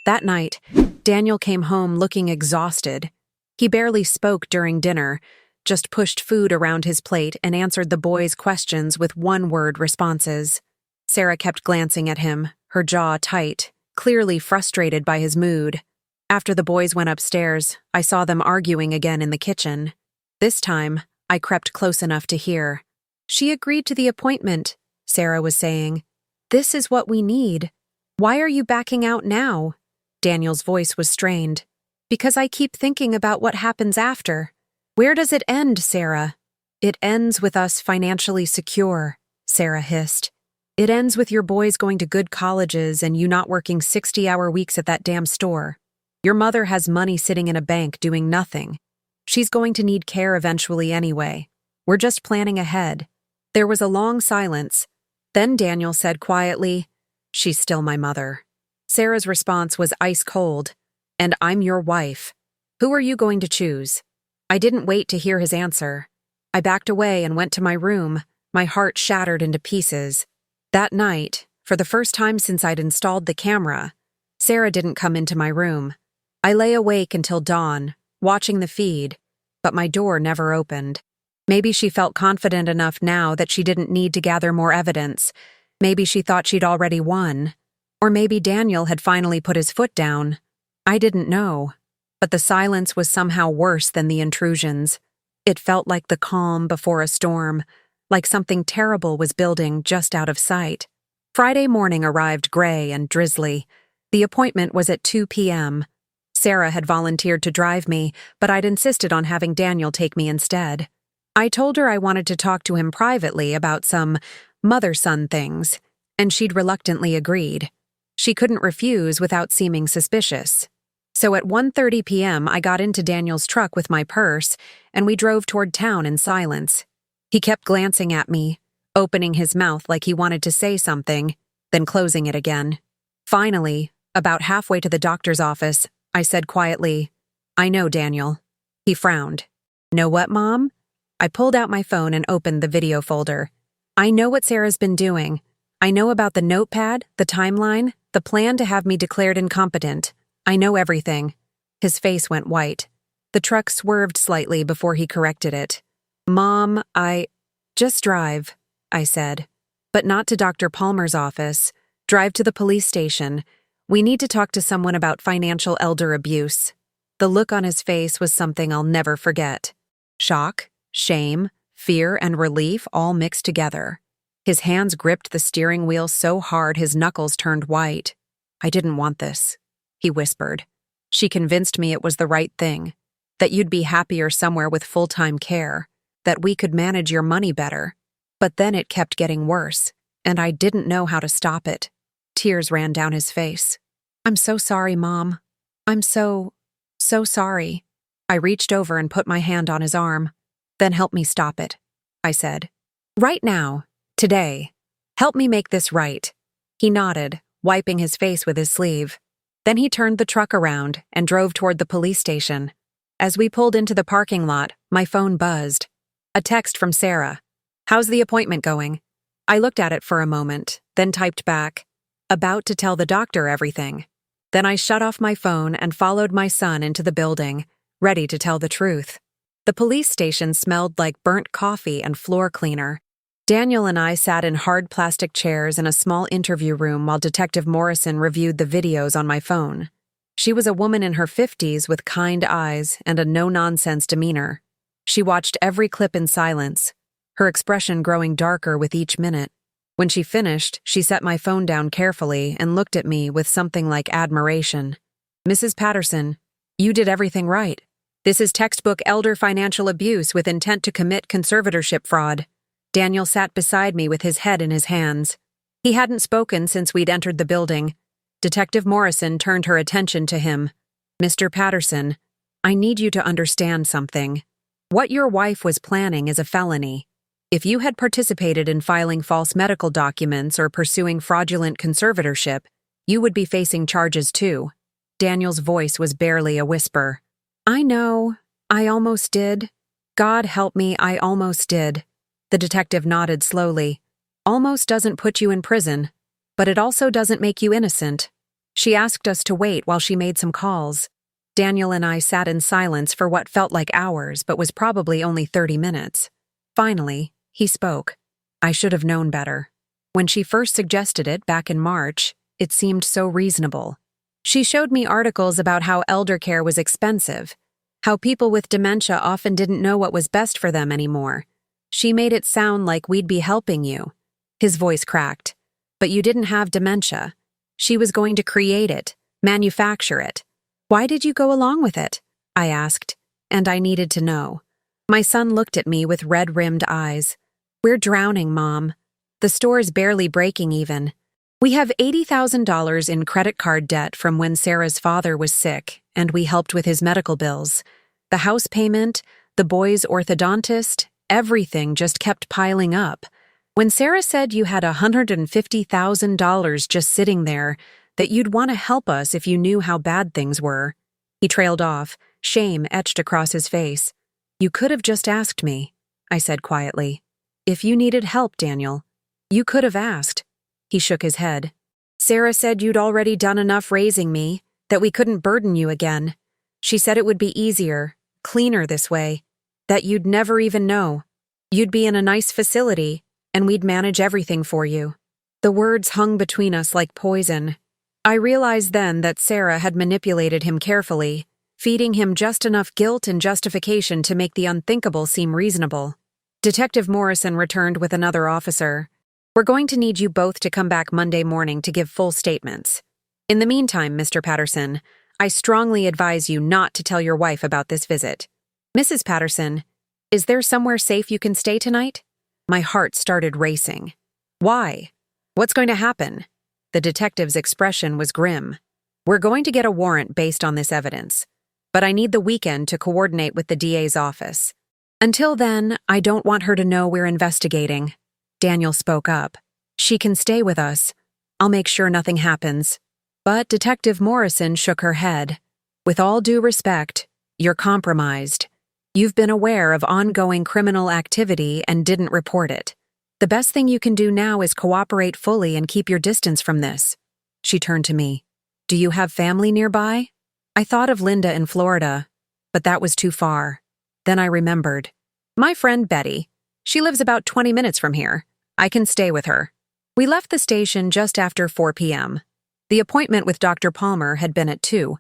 That night, Daniel came home looking exhausted. He barely spoke during dinner, just pushed food around his plate and answered the boys' questions with one-word responses. Sarah kept glancing at him, her jaw tight, clearly frustrated by his mood. After the boys went upstairs, I saw them arguing again in the kitchen. This time, I crept close enough to hear. "She agreed to the appointment," Sarah was saying. "This is what we need. Why are you backing out now?" Daniel's voice was strained. "Because I keep thinking about what happens after." "Where does it end, Sarah?" "It ends with us financially secure," Sarah hissed. "It ends with your boys going to good colleges and you not working 60-hour weeks at that damn store. Your mother has money sitting in a bank doing nothing. She's going to need care eventually anyway. We're just planning ahead." There was a long silence. Then Daniel said quietly, "She's still my mother." Sarah's response was ice cold. "And I'm your wife. Who are you going to choose?" I didn't wait to hear his answer. I backed away and went to my room, my heart shattered into pieces. That night, for the first time since I'd installed the camera, Sarah didn't come into my room. I lay awake until dawn, watching the feed, but my door never opened. Maybe she felt confident enough now that she didn't need to gather more evidence. Maybe she thought she'd already won. Or maybe Daniel had finally put his foot down. I didn't know. But the silence was somehow worse than the intrusions. It felt like the calm before a storm, like something terrible was building just out of sight. Friday morning arrived gray and drizzly. The appointment was at 2 p.m. Sarah had volunteered to drive me, but I'd insisted on having Daniel take me instead. I told her I wanted to talk to him privately about some mother-son things, and she'd reluctantly agreed. She couldn't refuse without seeming suspicious. So at 1:30 p.m. I got into Daniel's truck with my purse, and we drove toward town in silence. He kept glancing at me, opening his mouth like he wanted to say something, then closing it again. Finally, about halfway to the doctor's office, I said quietly, "I know, Daniel." He frowned. "Know what, Mom?" I pulled out my phone and opened the video folder. "I know what Sarah's been doing. I know about the notepad, the timeline, the plan to have me declared incompetent. I know everything." His face went white. The truck swerved slightly before he corrected it. "Mom, just drive," I said. "But not to Dr. Palmer's office. Drive to the police station. We need to talk to someone about financial elder abuse." The look on his face was something I'll never forget. Shock, shame, fear, and relief all mixed together. His hands gripped the steering wheel so hard his knuckles turned white. "I didn't want this," he whispered. "She convinced me it was the right thing, that you'd be happier somewhere with full-time care, that we could manage your money better. But then it kept getting worse, and I didn't know how to stop it." Tears ran down his face. "I'm so sorry, Mom. I'm so sorry." I reached over and put my hand on his arm. "Then help me stop it," I said. "Right now. Today. Help me make this right." He nodded, wiping his face with his sleeve. Then he turned the truck around and drove toward the police station. As we pulled into the parking lot, my phone buzzed. A text from Sarah. "How's the appointment going?" I looked at it for a moment, then typed back, "About to tell the doctor everything." Then I shut off my phone and followed my son into the building, ready to tell the truth. The police station smelled like burnt coffee and floor cleaner. Daniel and I sat in hard plastic chairs in a small interview room while Detective Morrison reviewed the videos on my phone. She was a woman in her 50s with kind eyes and a no-nonsense demeanor. She watched every clip in silence, her expression growing darker with each minute. When she finished, she set my phone down carefully and looked at me with something like admiration. "Mrs. Patterson, you did everything right. This is textbook elder financial abuse with intent to commit conservatorship fraud." Daniel sat beside me with his head in his hands. He hadn't spoken since we'd entered the building. Detective Morrison turned her attention to him. "Mr. Patterson, I need you to understand something. What your wife was planning is a felony. If you had participated in filing false medical documents or pursuing fraudulent conservatorship, You would be facing charges too. Daniel's voice was barely a whisper. I know. I almost did. God help me, I almost did. The detective nodded slowly. Almost doesn't put you in prison, but it also doesn't make you innocent. She asked us to wait while she made some calls. Daniel and I sat in silence for what felt like hours but was probably only 30 minutes. Finally, he spoke. I should have known better. When she first suggested it back in March, it seemed so reasonable. She showed me articles about how elder care was expensive, how people with dementia often didn't know what was best for them anymore. She made it sound like we'd be helping you. His voice cracked. But you didn't have dementia. She was going to create it, manufacture it. Why did you go along with it? I asked, and I needed to know. My son looked at me with red-rimmed eyes. We're drowning, Mom. The store's barely breaking even. We have $80,000 in credit card debt from when Sarah's father was sick, and we helped with his medical bills. The house payment, the boy's orthodontist, everything just kept piling up. When Sarah said you had $150,000 just sitting there, that you'd want to help us if you knew how bad things were. He trailed off, shame etched across his face. You could have just asked me, I said quietly. If you needed help, Daniel, you could have asked. He shook his head. Sarah said you'd already done enough raising me, that we couldn't burden you again. She said it would be easier, cleaner this way, that you'd never even know. You'd be in a nice facility, and we'd manage everything for you. The words hung between us like poison. I realized then that Sarah had manipulated him carefully, feeding him just enough guilt and justification to make the unthinkable seem reasonable. Detective Morrison returned with another officer. We're going to need you both to come back Monday morning to give full statements. In the meantime, Mr. Patterson, I strongly advise you not to tell your wife about this visit. Mrs. Patterson, is there somewhere safe you can stay tonight? My heart started racing. Why? What's going to happen? The detective's expression was grim. We're going to get a warrant based on this evidence, but I need the weekend to coordinate with the DA's office. Until then, I don't want her to know we're investigating. Daniel spoke up. She can stay with us. I'll make sure nothing happens. But Detective Morrison shook her head. With all due respect, you're compromised. You've been aware of ongoing criminal activity and didn't report it. The best thing you can do now is cooperate fully and keep your distance from this. She turned to me. Do you have family nearby? I thought of Linda in Florida, but that was too far. Then I remembered. My friend Betty. She lives about 20 minutes from here. I can stay with her. We left the station just after 4 p.m. The appointment with Dr. Palmer had been at 2.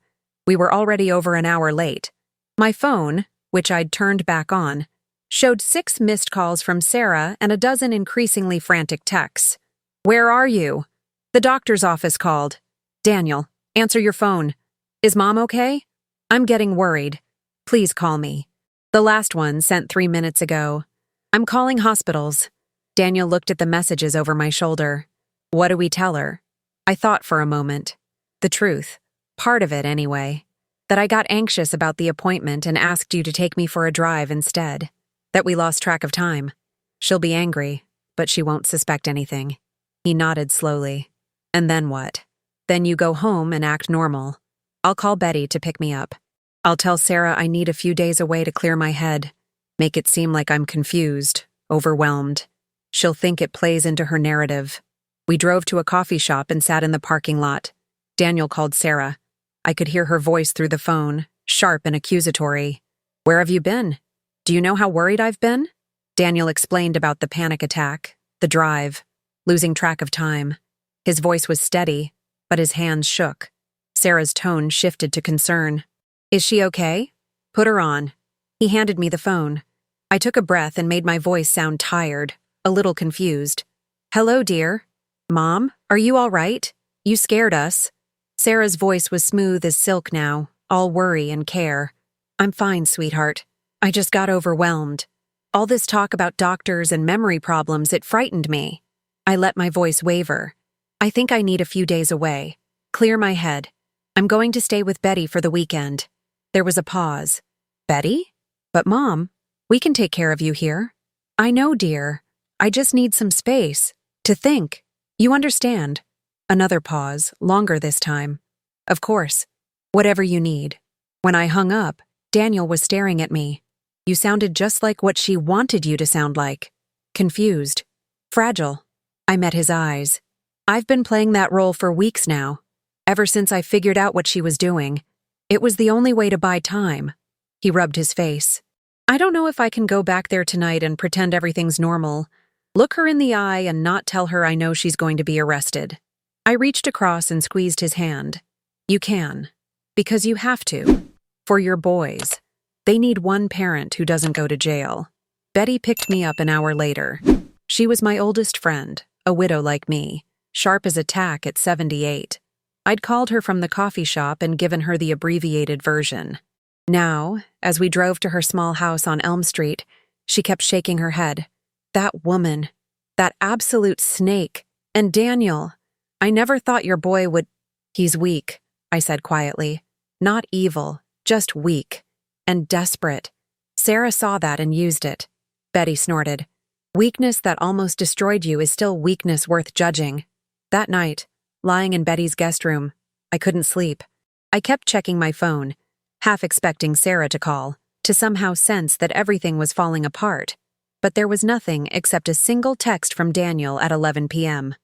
We were already over an hour late. My phone, which I'd turned back on, showed 6 missed calls from Sarah and a dozen increasingly frantic texts. Where are you? The doctor's office called. Daniel, answer your phone. Is Mom okay? I'm getting worried. Please call me. The last one, sent 3 minutes ago. I'm calling hospitals. Daniel looked at the messages over my shoulder. What do we tell her? I thought for a moment. The truth. Part of it, anyway. That I got anxious about the appointment and asked you to take me for a drive instead. That we lost track of time. She'll be angry, but she won't suspect anything. He nodded slowly. And then what? Then you go home and act normal. I'll call Betty to pick me up. I'll tell Sarah I need a few days away to clear my head. Make it seem like I'm confused, overwhelmed. She'll think it plays into her narrative. We drove to a coffee shop and sat in the parking lot. Daniel called Sarah. I could hear her voice through the phone, sharp and accusatory. Where have you been? Do you know how worried I've been? Daniel explained about the panic attack, the drive, losing track of time. His voice was steady, but his hands shook. Sarah's tone shifted to concern. Is she okay? Put her on. He handed me the phone. I took a breath and made my voice sound tired, a little confused. Hello, dear. Mom, are you all right? You scared us. Sarah's voice was smooth as silk now, all worry and care. I'm fine, sweetheart. I just got overwhelmed. All this talk about doctors and memory problems, it frightened me. I let my voice waver. I think I need a few days away. Clear my head. I'm going to stay with Betty for the weekend. There was a pause. Betty? But Mom, we can take care of you here. I know, dear. I just need some space. To think. You understand. Another pause, longer this time. Of course. Whatever you need. When I hung up, Daniel was staring at me. You sounded just like what she wanted you to sound like. Confused. Fragile. I met his eyes. I've been playing that role for weeks now. Ever since I figured out what she was doing. It was the only way to buy time. He rubbed his face. I don't know if I can go back there tonight and pretend everything's normal. Look her in the eye and not tell her I know she's going to be arrested. I reached across and squeezed his hand. You can. Because you have to. For your boys. They need one parent who doesn't go to jail. Betty picked me up an hour later. She was my oldest friend, a widow like me, sharp as a tack at 78. I'd called her from the coffee shop and given her the abbreviated version. Now, as we drove to her small house on Elm Street, she kept shaking her head. That woman. That absolute snake. And Daniel. I never thought your boy would— He's weak, I said quietly. Not evil, just weak. And desperate. Sarah saw that and used it. Betty snorted. Weakness that almost destroyed you is still weakness worth judging. That night, lying in Betty's guest room, I couldn't sleep. I kept checking my phone, half expecting Sarah to call, to somehow sense that everything was falling apart. But there was nothing except a single text from Daniel at 11 p.m.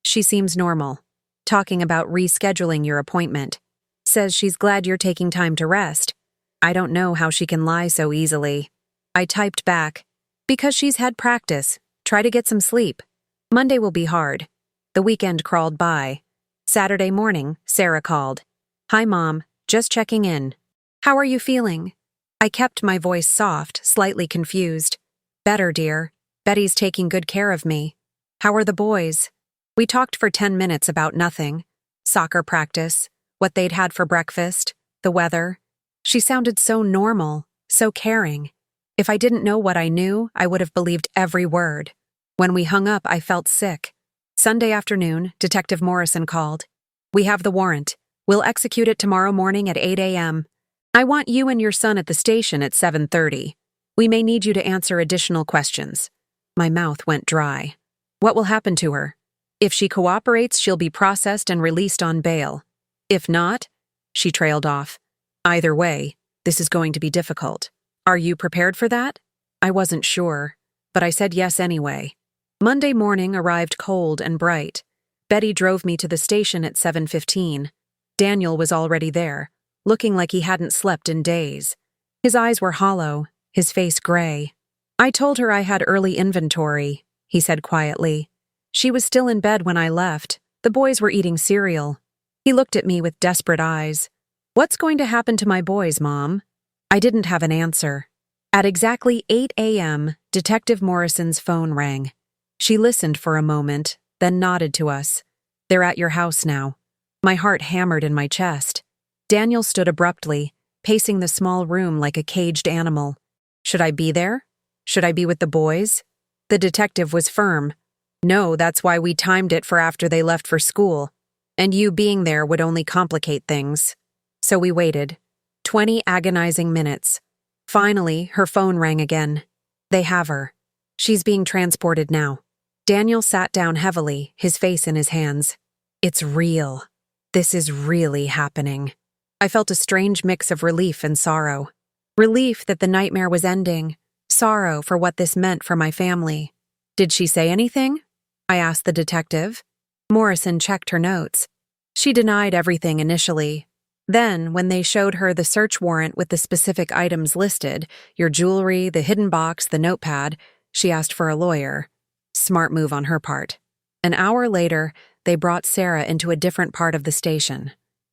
She seems normal. Talking about rescheduling your appointment. Says she's glad you're taking time to rest. I don't know how she can lie so easily. I typed back. Because she's had practice. Try to get some sleep. Monday will be hard. The weekend crawled by. Saturday morning, Sarah called. Hi, Mom. Just checking in. How are you feeling? I kept my voice soft, slightly confused. Better, dear. Betty's taking good care of me. How are the boys? We talked for 10 minutes about nothing. Soccer practice, what they'd had for breakfast, the weather. She sounded so normal, so caring. If I didn't know what I knew, I would have believed every word. When we hung up, I felt sick. Sunday afternoon, Detective Morrison called. We have the warrant. We'll execute it tomorrow morning at 8 a.m. I want you and your son at the station at 7:30. We may need you to answer additional questions. My mouth went dry. What will happen to her? If she cooperates, she'll be processed and released on bail. If not, she trailed off. Either way, this is going to be difficult. Are you prepared for that? I wasn't sure, but I said yes anyway. Monday morning arrived cold and bright. Betty drove me to the station at 7:15. Daniel was already there, looking like he hadn't slept in days. His eyes were hollow, his face gray. I told her I had early inventory, he said quietly. She was still in bed when I left. The boys were eating cereal. He looked at me with desperate eyes. What's going to happen to my boys, Mom? I didn't have an answer. At exactly 8 a.m., Detective Morrison's phone rang. She listened for a moment, then nodded to us. They're at your house now. My heart hammered in my chest. Daniel stood abruptly, pacing the small room like a caged animal. Should I be there? Should I be with the boys? The detective was firm. No, that's why we timed it for after they left for school. And you being there would only complicate things. So we waited. 20 agonizing minutes. Finally, her phone rang again. They have her. She's being transported now. Daniel sat down heavily, his face in his hands. It's real. This is really happening. I felt a strange mix of relief and sorrow. Relief that the nightmare was ending. Sorrow for what this meant for my family. Did she say anything? I asked the detective. Morrison checked her notes. She denied everything initially. Then, when they showed her the search warrant with the specific items listed, your jewelry, the hidden box, the notepad, she asked for a lawyer. Smart move on her part. An hour later, they brought Sarah into a different part of the station.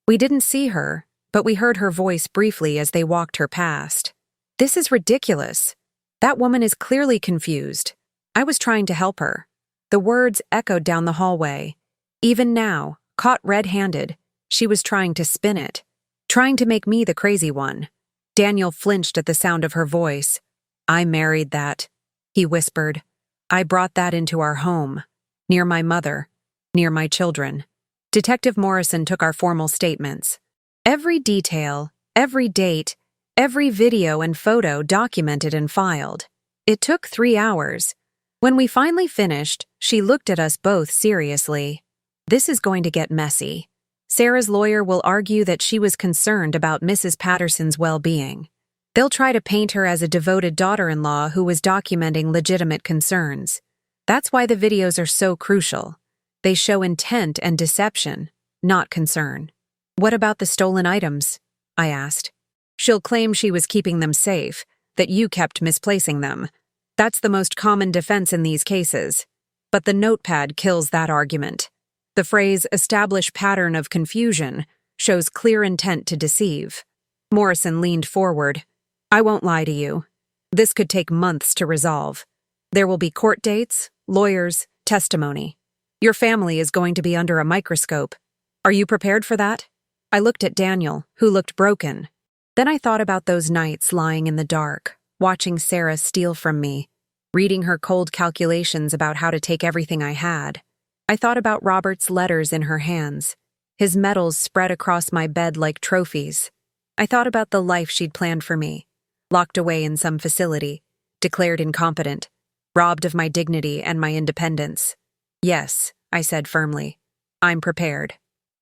We didn't see her, but we heard her voice briefly as they walked her past. This is ridiculous. That woman is clearly confused. I was trying to help her. The words echoed down the hallway. Even now, caught red-handed, she was trying to spin it, trying to make me the crazy one. Daniel flinched at the sound of her voice. I married that, he whispered. I brought that into our home, near my mother, near my children. Detective Morrison took our formal statements. Every detail, every date, every video and photo documented and filed. It took 3 hours. When we finally finished, she looked at us both seriously. This is going to get messy. Sarah's lawyer will argue that she was concerned about Mrs. Patterson's well-being. They'll try to paint her as a devoted daughter-in-law who was documenting legitimate concerns. That's why the videos are so crucial. They show intent and deception, not concern. What about the stolen items? I asked. She'll claim she was keeping them safe, that you kept misplacing them. That's the most common defense in these cases. But the notepad kills that argument. The phrase, "establish pattern of confusion," shows clear intent to deceive. Morrison leaned forward. I won't lie to you. This could take months to resolve. There will be court dates, lawyers, testimony. Your family is going to be under a microscope. Are you prepared for that? I looked at Daniel, who looked broken. Then I thought about those nights lying in the dark, watching Sarah steal from me, reading her cold calculations about how to take everything I had. I thought about Robert's letters in her hands, his medals spread across my bed like trophies. I thought about the life she'd planned for me, locked away in some facility, declared incompetent, robbed of my dignity and my independence. Yes, I said firmly. I'm prepared.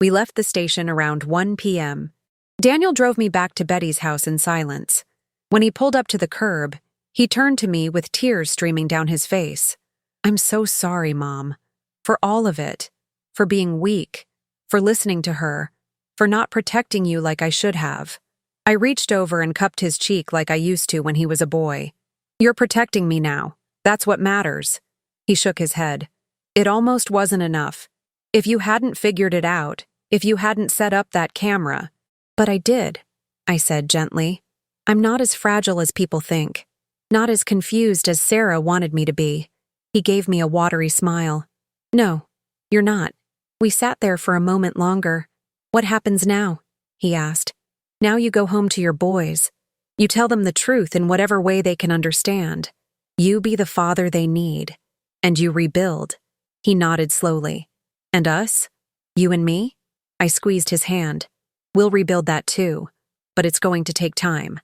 We left the station around 1 p.m. Daniel drove me back to Betty's house in silence. When he pulled up to the curb, he turned to me with tears streaming down his face. I'm so sorry, Mom. For all of it. For being weak. For listening to her. For not protecting you like I should have. I reached over and cupped his cheek like I used to when he was a boy. You're protecting me now. That's what matters. He shook his head. It almost wasn't enough. If you hadn't figured it out, if you hadn't set up that camera. But I did, I said gently. I'm not as fragile as people think. Not as confused as Sarah wanted me to be. He gave me a watery smile. No, you're not. We sat there for a moment longer. What happens now? He asked. Now you go home to your boys. You tell them the truth in whatever way they can understand. You be the father they need. And you rebuild. He nodded slowly. And us? You and me? I squeezed his hand. We'll rebuild that too. But it's going to take time.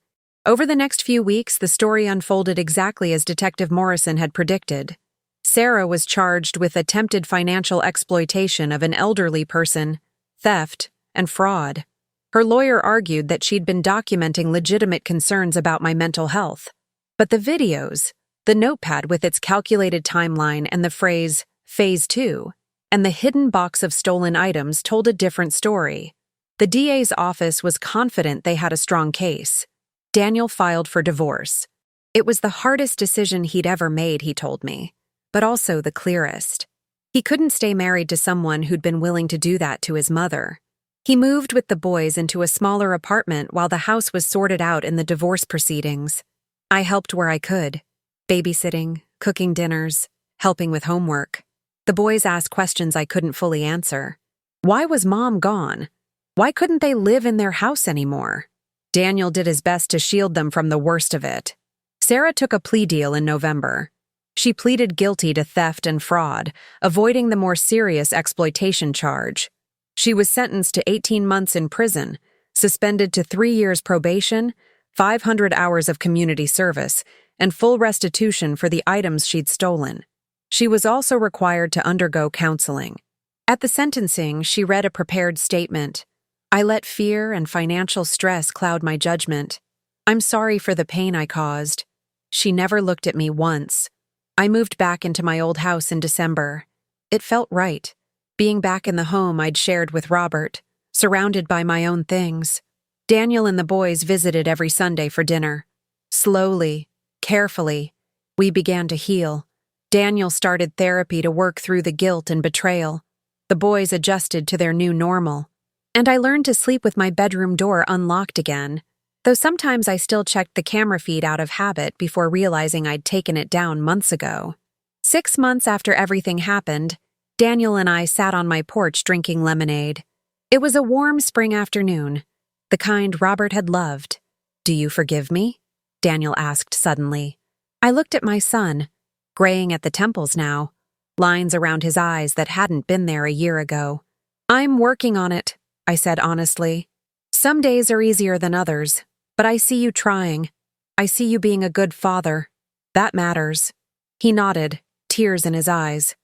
Over the next few weeks, the story unfolded exactly as Detective Morrison had predicted. Sarah was charged with attempted financial exploitation of an elderly person, theft, and fraud. Her lawyer argued that she'd been documenting legitimate concerns about my mental health. But the videos, the notepad with its calculated timeline and the phrase, Phase 2, and the hidden box of stolen items told a different story. The DA's office was confident they had a strong case. Daniel filed for divorce. It was the hardest decision he'd ever made, he told me, but also the clearest. He couldn't stay married to someone who'd been willing to do that to his mother. He moved with the boys into a smaller apartment while the house was sorted out in the divorce proceedings. I helped where I could, babysitting, cooking dinners, helping with homework. The boys asked questions I couldn't fully answer. Why was Mom gone? Why couldn't they live in their house anymore? Daniel did his best to shield them from the worst of it. Sarah took a plea deal in November. She pleaded guilty to theft and fraud, avoiding the more serious exploitation charge. She was sentenced to 18 months in prison, suspended to 3 years probation, 500 hours of community service, and full restitution for the items she'd stolen. She was also required to undergo counseling. At the sentencing, she read a prepared statement. I let fear and financial stress cloud my judgment. I'm sorry for the pain I caused. She never looked at me once. I moved back into my old house in December. It felt right, being back in the home I'd shared with Robert, surrounded by my own things. Daniel and the boys visited every Sunday for dinner. Slowly, carefully, we began to heal. Daniel started therapy to work through the guilt and betrayal. The boys adjusted to their new normal. And I learned to sleep with my bedroom door unlocked again, though sometimes I still checked the camera feed out of habit before realizing I'd taken it down months ago. 6 months after everything happened, Daniel and I sat on my porch drinking lemonade. It was a warm spring afternoon, the kind Robert had loved. Do you forgive me? Daniel asked suddenly. I looked at my son, graying at the temples now, lines around his eyes that hadn't been there a year ago. I'm working on it, I said honestly. Some days are easier than others, but I see you trying. I see you being a good father. That matters. He nodded, tears in his eyes.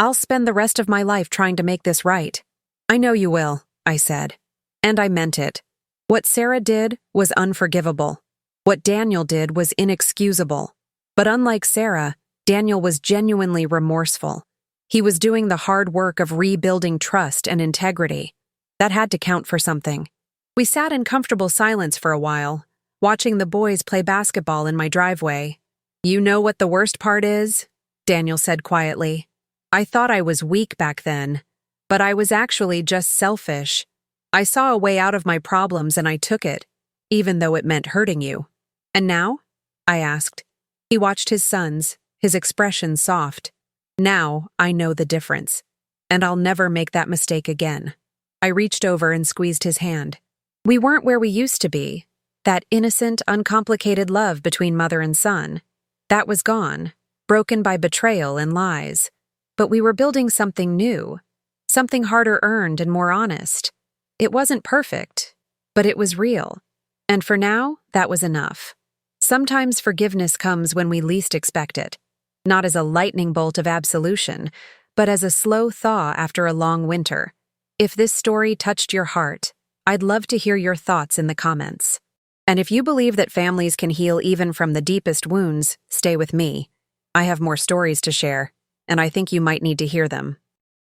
I'll spend the rest of my life trying to make this right. I know you will, I said. And I meant it. What Sarah did was unforgivable. What Daniel did was inexcusable. But unlike Sarah, Daniel was genuinely remorseful. He was doing the hard work of rebuilding trust and integrity. That had to count for something. We sat in comfortable silence for a while, watching the boys play basketball in my driveway. You know what the worst part is? Daniel said quietly. I thought I was weak back then, but I was actually just selfish. I saw a way out of my problems and I took it, even though it meant hurting you. And now? I asked. He watched his sons, his expression soft. Now I know the difference, and I'll never make that mistake again. I reached over and squeezed his hand. We weren't where we used to be. That innocent, uncomplicated love between mother and son. That was gone, broken by betrayal and lies. But we were building something new, something harder earned and more honest. It wasn't perfect, but it was real. And for now, that was enough. Sometimes forgiveness comes when we least expect it, not as a lightning bolt of absolution, but as a slow thaw after a long winter. If this story touched your heart, I'd love to hear your thoughts in the comments. And if you believe that families can heal even from the deepest wounds, stay with me. I have more stories to share, and I think you might need to hear them.